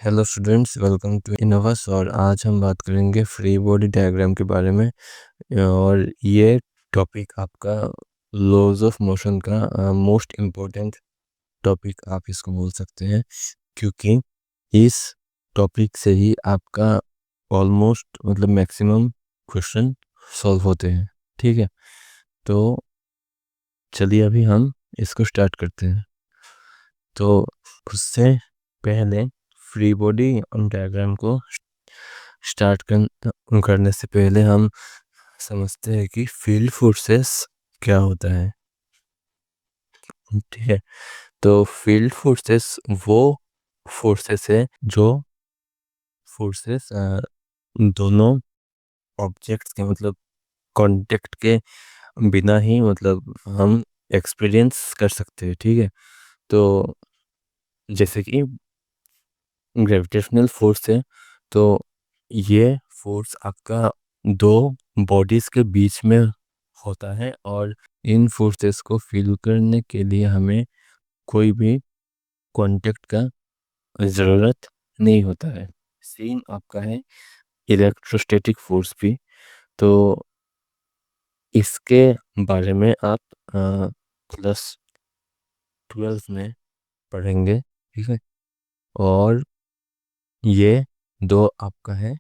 Hello students, welcome to Innovas. और आज हम बात करेंगे फ्री बॉडी डायग्राम के बारे में। और ये टॉपिक आपका लॉज ऑफ मोशन का मोस्ट इम्पोर्टेंट टॉपिक आप इसको बोल सकते हैं, क्योंकि इस टॉपिक से ही आपका ऑलमोस्ट मतलब मैक्सिमम क्वेश्चन सॉल्व होते हैं। ठीक है, तो चलिए अभी हम इसको स्टार्ट करते हैं। तो उससे पहले फ्री बॉडी डायग्राम को स्टार्ट करने से पहले हम समझते हैं कि फील्ड फोर्सेस क्या होता है। ठीक है, तो फील्ड फोर्सेस वो फोर्सेस है जो फोर्सेस दोनों ऑब्जेक्ट्स के मतलब कांटेक्ट के बिना ही मतलब हम एक्सपीरियंस कर सकते हैं। ठीक है, तो जैसे कि ग्रेविटेशनल फोर्स है, तो ये फोर्स आपका दो बॉडीज के बीच में होता है, और इन फोर्सेस को फील करने के लिए हमें कोई भी कांटेक्ट का ज़रूरत नहीं होता है। सेम आपका है इलेक्ट्रोस्टैटिक फोर्स भी। तो इसके बारे में आप क्लास 12 में पढ़ेंगे। ठीक है, और ये दो आपका है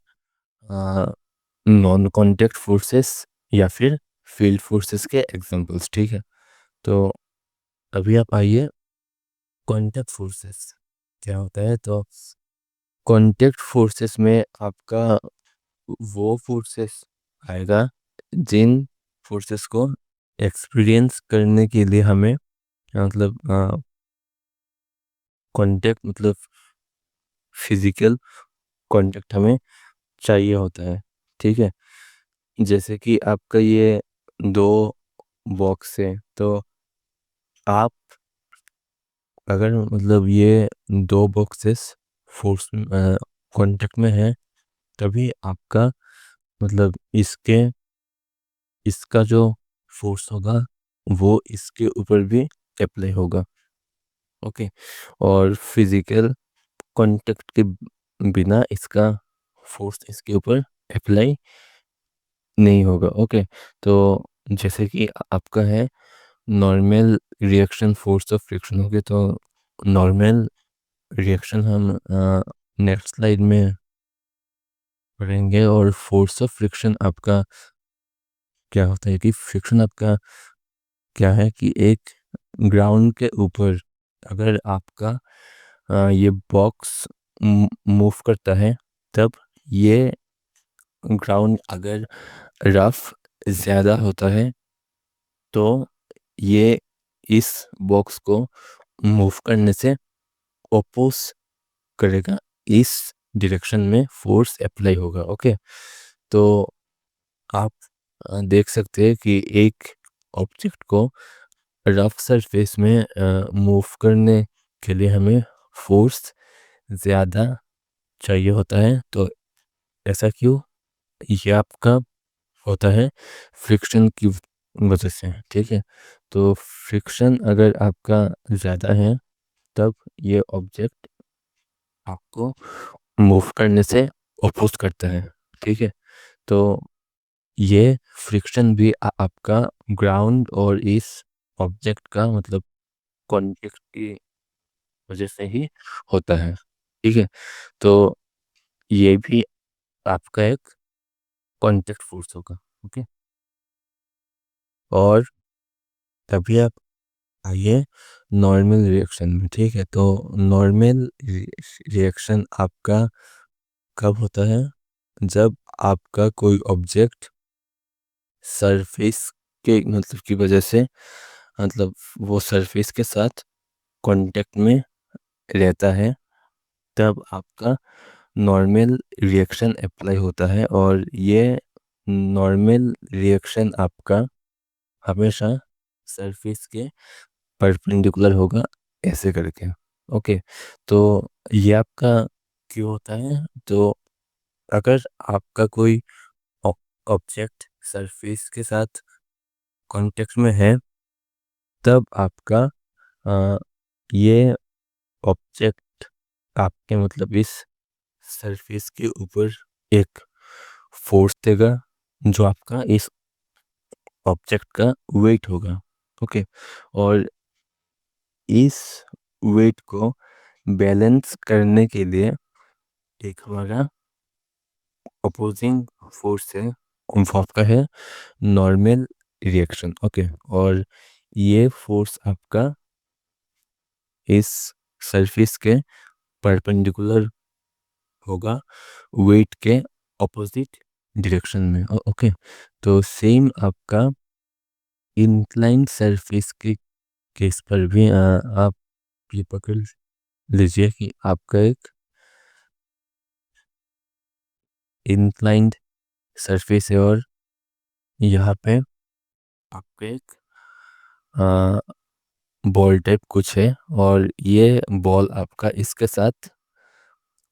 नॉन कांटेक्ट फोर्सेस या फिर फील्ड फोर्सेस के एग्जांपल्स। ठीक है, तो अभी आप आइए कांटेक्ट फोर्सेस क्या होता है। तो कांटेक्ट फोर्सेस में आपका वो फोर्सेस आएगा जिन फोर्सेस को एक्सपीरियंस करने के लिए हमें मतलब कांटेक्ट मतलब फिजिकल कांटेक्ट हमें चाहिए होता है। ठीक है, जैसे कि आपका ये दो बॉक्स है, तो आप अगर मतलब ये दो बॉक्सेस फोर्स कांटेक्ट में है, तभी आपका मतलब इसका जो फोर्स होगा वो इसके ऊपर भी अप्लाई होगा। ओके, और फिजिकल कांटेक्ट के बिना इसका फोर्स इसके ऊपर अप्लाई नहीं होगा। ओके, तो जैसे कि आपका है normal reaction force of friction. Okay, तो नॉर्मल रिएक्शन हम नेक्स्ट स्लाइड में पढ़ेंगे। और फोर्स ऑफ फ्रिक्शन आपका क्या होता है कि फ्रिक्शन आपका क्या है कि एक ग्राउंड के ऊपर अगर आपका ये बॉक्स मूव करता है, तब ये ग्राउंड अगर रफ ज़्यादा होता है तो ये इस बॉक्स को मूव करने से ओपोज करेगा, इस डायरेक्शन में फोर्स अप्लाई होगा। ओके, तो आप देख सकते हैं कि एक ऑब्जेक्ट को रफ सरफेस में मूव करने के लिए हमें फोर्स ज़्यादा चाहिए होता है। तो ऐसा क्यों? ये आपका होता है फ्रिक्शन की वजह से। ठीक है, तो फ्रिक्शन अगर आपका ज़्यादा है, तब ये ऑब्जेक्ट आपको मूव करने से अपोज करता है। ठीक है, तो ये फ्रिक्शन भी आपका ग्राउंड और इस ऑब्जेक्ट का मतलब कॉन्टेक्ट की वजह से ही होता है। ठीक है, तो ये भी आपका एक कॉन्टेक्ट फोर्स होगा। ओके, और तभी आप आइए नॉर्मल रिएक्शन में। ठीक है, तो नॉर्मल रिएक्शन आपका कब होता है? जब आपका कोई ऑब्जेक्ट सरफेस के मतलब की वजह से मतलब वो सरफेस के साथ कांटेक्ट में रहता है, तब आपका नॉर्मल रिएक्शन अप्लाई होता है। और ये नॉर्मल रिएक्शन आपका हमेशा सरफेस के परपेंडिकुलर होगा, ऐसे करके। ओके, तो ये आपका क्यों होता है? तो अगर आपका कोई ऑब्जेक्ट सरफेस के साथ कांटेक्ट में है, तब आपका ये ऑब्जेक्ट आपके मतलब इस सरफेस के ऊपर एक फोर्स देगा जो आपका इस ऑब्जेक्ट का वेट होगा। ओके, और इस वेट को बैलेंस करने के लिए एक हमारा अपोजिंग फोर्स है, वो आपका है नॉर्मल रिएक्शन। ओके, और ये फोर्स आपका इस सरफेस के परपेंडिकुलर होगा वेट के ऑपोजिट डायरेक्शन में। ओके, तो सेम आपका इंक्लाइन सरफेस के केस पर भी आप ये पकड़ लीजिए कि आपका एक इंक्लाइंड सरफेस है और यहाँ पे आपका एक बॉल टाइप कुछ है और ये बॉल आपका इसके साथ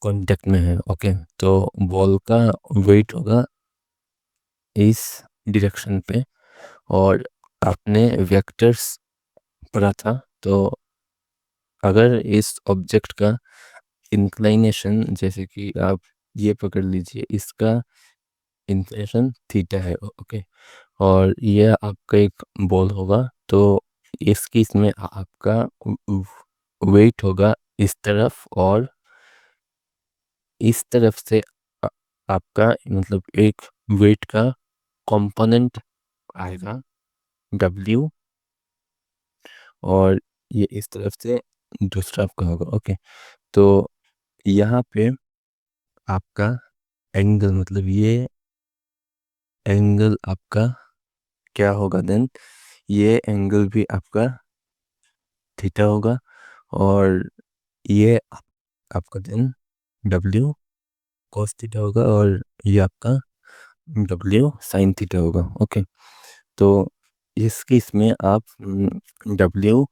कांटेक्ट में है। ओके, तो बॉल का वेट होगा इस डायरेक्शन पे और आपने वेक्टर्स पढ़ा था, तो अगर इस ऑब्जेक्ट का इंक्लाइनेशन, जैसे कि आप ये पकड़ लीजिए, इसका इंक्लिनेशन थीटा है। ओके, और ये आपका एक बॉल होगा, तो इसकी इसमें आपका वेट होगा इस तरफ और इस तरफ से आ- आपका मतलब एक वेट का कंपोनेंट आएगा W, और ये इस तरफ से दूसरा आपका होगा। ओके, तो यहाँ पे आपका एंगल, मतलब ये एंगल आपका क्या होगा देन, ये एंगल भी आपका थीटा होगा और ये आपका देन W cos थीटा होगा और ये आपका W sin थीटा होगा। ओके, तो इस केस में आप W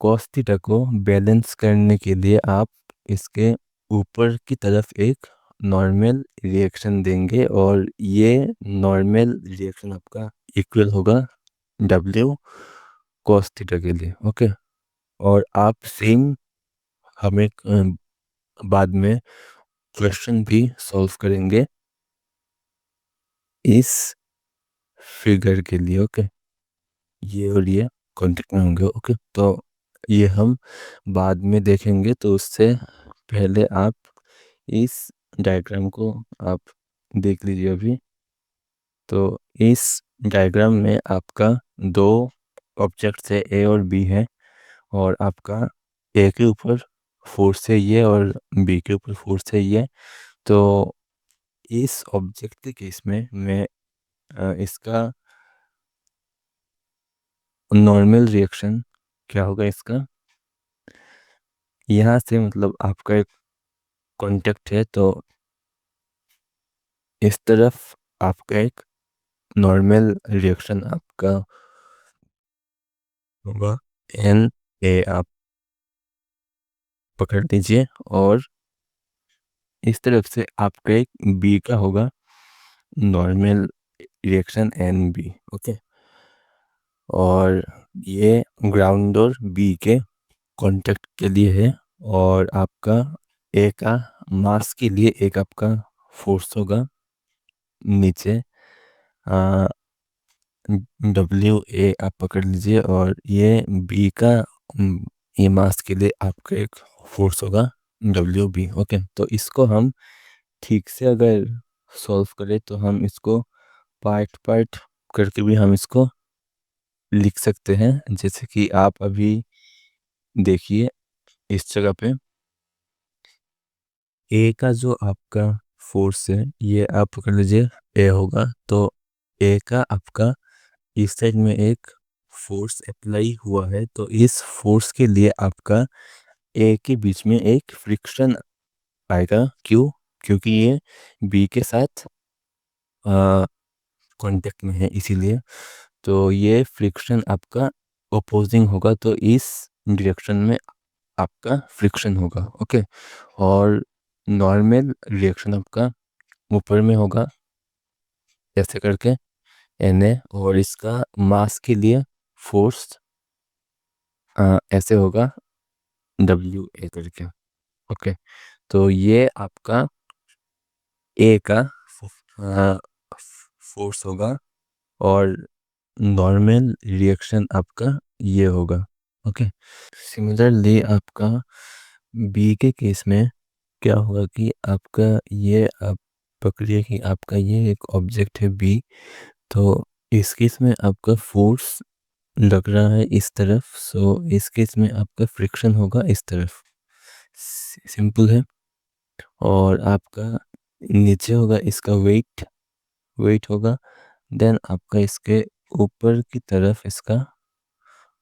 cos थीटा को बैलेंस करने के लिए आप इसके ऊपर की तरफ एक नॉर्मल रिएक्शन देंगे और ये नॉर्मल रिएक्शन आपका इक्वल होगा W cos थीटा के लिए। ओके, और आप सेम हमें बाद में क्वेश्चन भी सॉल्व करेंगे इस फिगर के लिए। ओके, ये और ये कॉन्टेक्ट में होंगे। ओके, तो ये हम बाद में देखेंगे, तो उससे पहले आप इस डायग्राम को आप देख लीजिए अभी। तो इस डायग्राम में आपका दो ऑब्जेक्ट्स है, ए और बी है, और आपका ए के ऊपर फोर्स है ये और बी के ऊपर फोर्स है ये। तो इस ऑब्जेक्ट के केस में मैं इसका नॉर्मल रिएक्शन क्या होगा इसका, यहाँ से मतलब आपका एक कांटेक्ट है, तो इस तरफ आपका एक नॉर्मल रिएक्शन आपका होगा एन ए, आप पकड़ लीजिए, और इस तरफ से आपका एक बी का होगा normal reaction N B. Okay, और ये ग्राउंड और बी के कांटेक्ट के लिए है, और आपका ए का मास के लिए एक आपका फोर्स होगा नीचे W आप पकड़ लीजिए, और ये बी का ये मास के लिए आपका एक फोर्स होगा WB। ओके, तो इसको हम ठीक से अगर सॉल्व करें तो हम इसको पार्ट पार्ट करके भी हम इसको लिख सकते हैं, जैसे कि आप अभी देखिए इस जगह पे ए का जो आपका फोर्स है ये आप पकड़ लीजिए ए होगा, तो ए का आपका इस साइड में एक फोर्स अप्लाई हुआ है, तो इस फोर्स के लिए आपका ए के बीच में एक फ्रिक्शन आएगा। क्यों? क्योंकि ये बी के साथ कांटेक्ट में है, इसीलिए। तो ये फ्रिक्शन आपका अपोजिंग होगा, तो इस डायरेक्शन में आपका फ्रिक्शन होगा। ओके, और नॉर्मल रिएक्शन आपका ऊपर में होगा ऐसे करके Na, और इसका मास के लिए फोर्स ऐसे होगा WA करके। ओके, तो ये आपका ए का फोर्स होगा और नॉर्मल रिएक्शन आपका ये होगा। ओके, सिमिलरली आपका बी के केस में क्या होगा कि आपका ये आप पकड़िए कि आपका ये एक ऑब्जेक्ट है बी, तो इस केस में आपका फोर्स लग रहा है इस तरफ, सो इस केस में आपका फ्रिक्शन होगा इस तरफ। सिंपल है। और आपका नीचे होगा इसका वेट, वेट होगा, देन आपका इसके ऊपर की तरफ इसका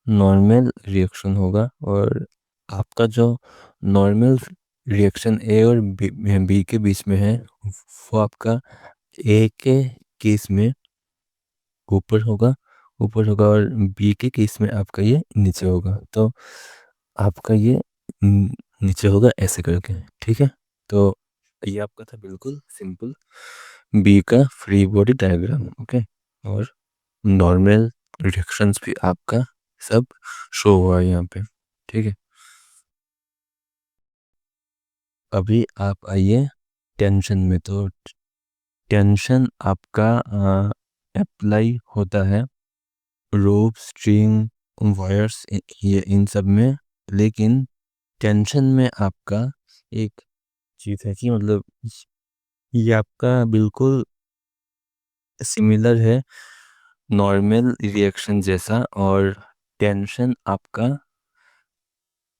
नॉर्मल रिएक्शन होगा। और आपका जो नॉर्मल रिएक्शन ए और बी के बीच में है वो आपका ए के केस में ऊपर होगा और बी के केस में आपका ये नीचे होगा। तो आपका ये नीचे होगा ऐसे करके, ठीक है। तो ये आपका था बिल्कुल सिंपल बी का फ्री बॉडी डायग्राम। ओके, और नॉर्मल रिएक्शंस भी आपका सब शो हुआ है यहाँ पे, ठीक है। अभी आप आइए टेंशन में। तो टेंशन आपका अप्लाई होता है रोप, स्ट्रिंग, वायर्स, ये इन सब में। लेकिन टेंशन में आपका एक चीज़ है कि मतलब ये आपका बिल्कुल सिमिलर है नॉर्मल रिएक्शन जैसा, और टेंशन आपका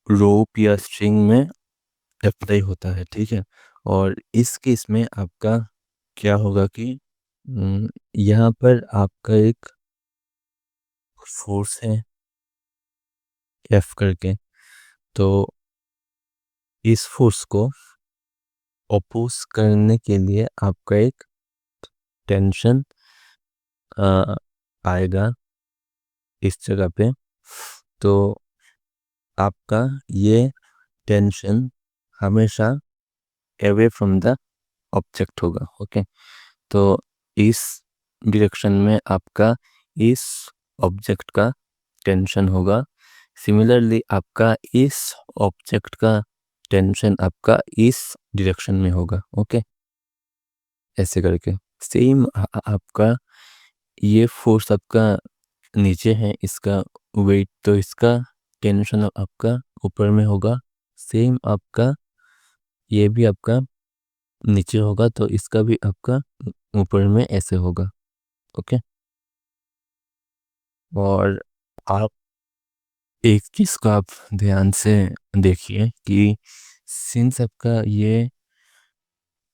रोप या स्ट्रिंग में अप्लाई होता है, ठीक है। और इस केस में आपका क्या होगा कि यहाँ पर आपका एक फोर्स है एफ करके, तो इस फोर्स को अपोज करने के लिए आपका एक टेंशन आएगा इस जगह पे। तो आपका ये टेंशन हमेशा अवे फ्रॉम द ऑब्जेक्ट होगा। ओके, तो इस डायरेक्शन में आपका इस ऑब्जेक्ट का टेंशन होगा। सिमिलरली आपका इस ऑब्जेक्ट का टेंशन आपका इस डायरेक्शन में होगा। ओके, ऐसे करके सेम आपका ये फोर्स आपका नीचे है, इसका वेट, तो इसका टेंशन आपका ऊपर में होगा। सेम आपका ये भी आपका नीचे होगा, तो इसका भी आपका ऊपर में ऐसे होगा। ओके, और आप एक चीज को आप ध्यान से देखिए कि सिंस आपका ये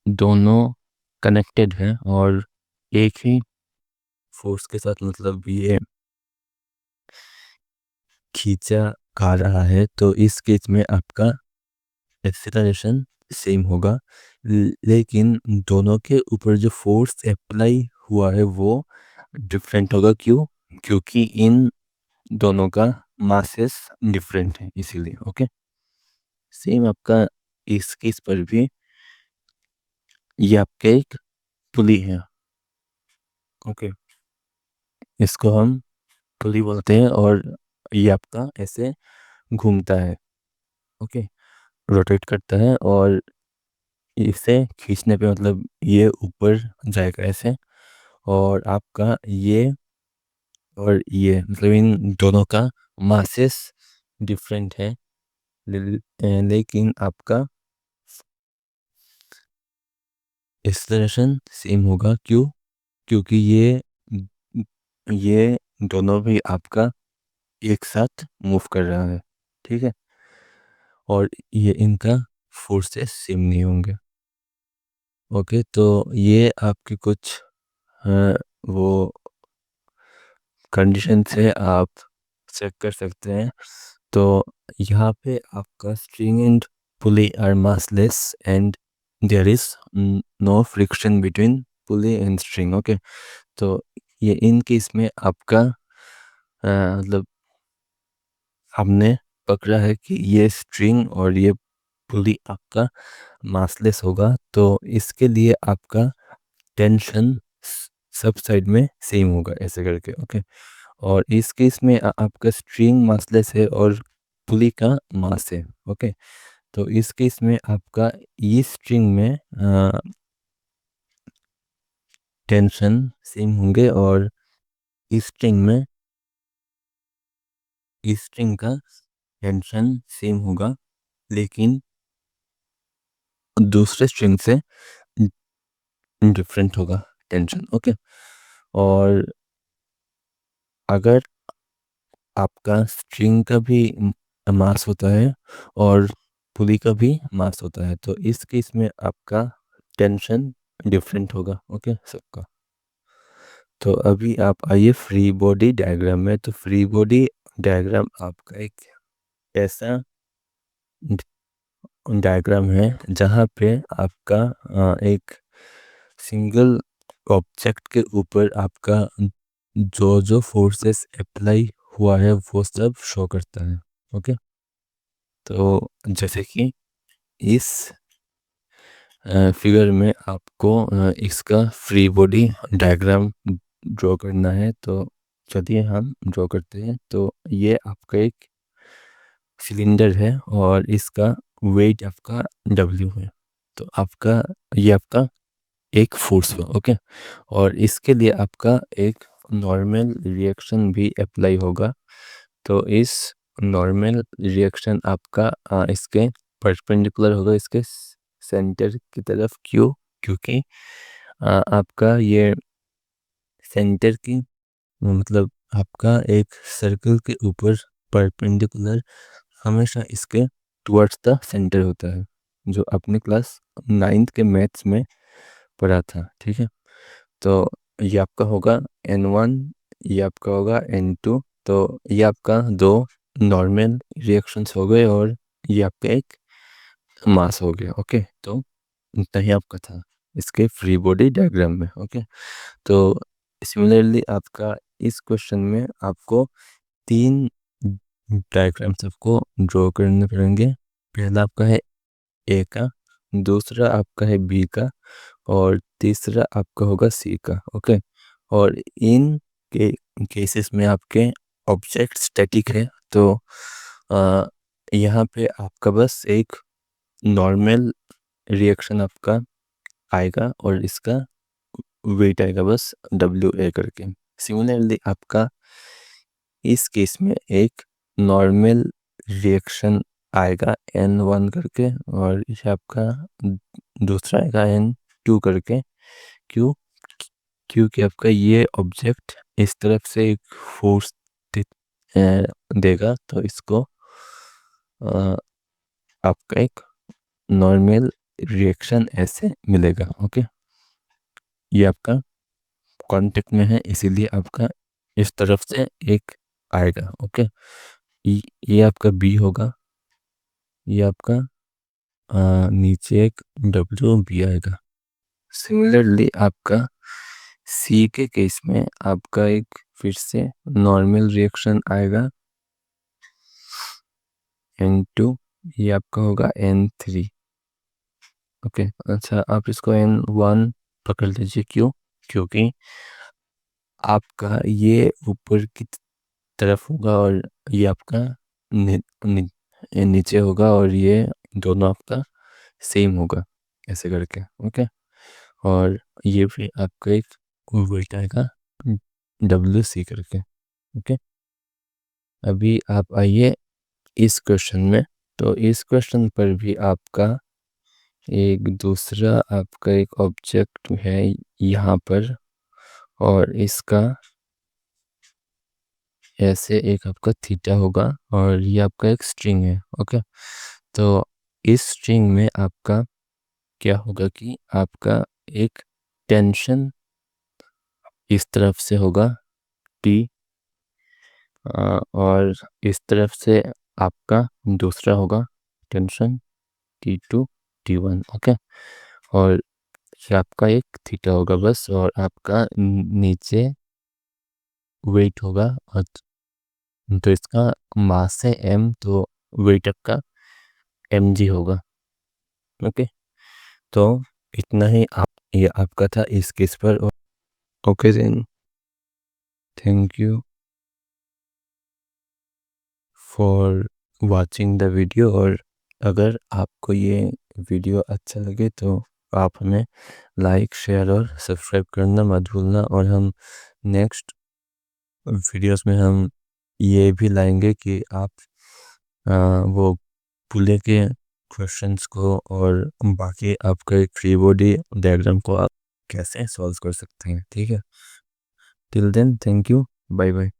दोनों कनेक्टेड है और एक ही फोर्स के साथ मतलब ये खींचा खा रहा है, तो इस केस में आपका एक्सीलरेशन सेम होगा। लेकिन दोनों के ऊपर जो फोर्स अप्लाई हुआ है वो डिफरेंट होगा। क्यों? क्योंकि इन दोनों का मासेस डिफरेंट है, इसीलिए। ओके, सेम आपका इस केस पर भी ये आपका एक पुली है। ओके, इसको हम पुली बोलते हैं और ये आपका ऐसे घूमता है। ओके, रोटेट करता है और इसे खींचने पे मतलब ये ऊपर जाएगा ऐसे। और आपका ये और ये मतलब इन दोनों का मासेस डिफरेंट है, लेकिन आपका एक्सेलरेशन सेम होगा। क्यों? क्योंकि ये दोनों भी आपका एक साथ मूव कर रहा है, ठीक है। और ये इनका फोर्सेस सेम नहीं होंगे। ओके, तो ये आपके कुछ वो कंडीशन से आप चेक कर सकते हैं। तो यहाँ पे आपका string and pulley are massless and there is no friction between pulley and string. Okay, तो ये इन केस में आपका मतलब हमने पकड़ा है कि ये स्ट्रिंग और ये पुली आपका मासलेस होगा, तो इसके लिए आपका टेंशन सब साइड में सेम होगा ऐसे करके। ओके, और इस केस में आपका स्ट्रिंग मासलेस है और पुली का मास है। ओके, तो इस केस में आपका ये स्ट्रिंग में टेंशन सेम होंगे और इस स्ट्रिंग का टेंशन सेम होगा, लेकिन दूसरे स्ट्रिंग से डिफरेंट होगा टेंशन। ओके, और अगर आपका स्ट्रिंग का भी मास होता है और पुली का भी मास होता है, तो इस केस में आपका टेंशन डिफरेंट होगा। ओके सबका। तो अभी आप आइए फ्री बॉडी डायग्राम में। तो फ्री बॉडी डायग्राम आपका एक ऐसा डायग्राम है जहाँ पे आपका एक सिंगल ऑब्जेक्ट के ऊपर आपका जो जो फोर्सेस अप्लाई हुआ है वो सब शो करता है। ओके, तो जैसे कि इस फिगर में आपको इसका फ्री बॉडी डायग्राम ड्रॉ करना है। तो चलिए हम ड्रॉ करते हैं। तो ये आपका एक सिलेंडर है और इसका वेट आपका W है। तो ये आपका एक फोर्स हुआ। ओके, और इसके लिए आपका एक नॉर्मल रिएक्शन भी अप्लाई होगा। तो इस नॉर्मल रिएक्शन आपका इसके परपेंडिकुलर होगा, इसके सेंटर की तरफ। क्यों? क्योंकि आपका ये सेंटर की मतलब आपका एक सर्कल के ऊपर परपेंडिकुलर हमेशा इसके टुवर्ड्स द सेंटर होता है, जो अपने क्लास 9th के मैथ्स में पढ़ा था। ठीक है, तो ये आपका होगा N1, ये आपका होगा N2। तो ये आपका दो नॉर्मल रिएक्शंस हो गए और ये आपका एक मास हो गया। ओके, तो इतना ही आपका था इसके फ्री बॉडी डायग्राम में। ओके, तो सिमिलरली आपका इस क्वेश्चन में आपको 3 डायग्राम्स आपको ड्रॉ करने पड़ेंगे। पहला आपका है ए का, दूसरा आपका है बी का और तीसरा आपका होगा सी का। ओके, और इन के केसेस में आपके ऑब्जेक्ट स्टैटिक है। तो आ, यहाँ पे आपका बस एक नॉर्मल रिएक्शन आपका आएगा और इसका वेट आएगा बस WA करके। सिमिलरली आपका इस केस में एक नॉर्मल रिएक्शन आएगा N1 करके और इसे आपका दूसरा आएगा N2 करके। क्यों? क्योंकि आपका ये ऑब्जेक्ट इस तरफ से एक फोर्स देगा, तो इसको अ, आपका एक नॉर्मल रिएक्शन ऐसे मिलेगा। ओके, ये आपका कांटेक्ट में है, इसीलिए आपका इस तरफ से एक आएगा। ओके, ये आपका बी होगा, ये आपका नीचे एक WB आएगा। सिमिलरली आपका सी के केस में आपका एक फिर से नॉर्मल रिएक्शन आएगा N2, ये आपका होगा N3। ओके, अच्छा आप इसको N1 पकड़ लीजिए। क्यों? क्योंकि आपका ये ऊपर की तरफ होगा और ये आपका नि, नि, नीचे होगा और ये दोनों आपका सेम होगा ऐसे करके। ओके, और ये भी आपका एक वेट आएगा WC करके। ओके, अभी आप आइए इस क्वेश्चन में। तो इस क्वेश्चन पर भी आपका एक दूसरा आपका एक ऑब्जेक्ट है यहाँ पर और इसका ऐसे एक आपका थीटा होगा और ये आपका एक स्ट्रिंग है। ओके, तो इस स्ट्रिंग में आपका क्या होगा कि आपका एक टेंशन इस तरफ से होगा T और इस तरफ से आपका दूसरा होगा टेंशन T2 T1। ओके, और ये आपका एक थीटा होगा बस, और आपका नीचे वेट होगा। और तो इसका मास है M, तो वेट आपका mg होगा। ओके, तो इतना ही ये आपका था इस केस पर। Okay then, thank you for watching the video. और अगर आपको ये वीडियो अच्छा लगे तो आप हमें लाइक, शेयर और सब्सक्राइब करना मत भूलना। और हम नेक्स्ट वीडियोस में हम ये भी लाएंगे कि आप वो पूले के क्वेश्चंस को और बाकी आपका एक फ्री बॉडी डायग्राम को आप कैसे सॉल्व कर सकते हैं। ठीक है, till then thank you, bye bye.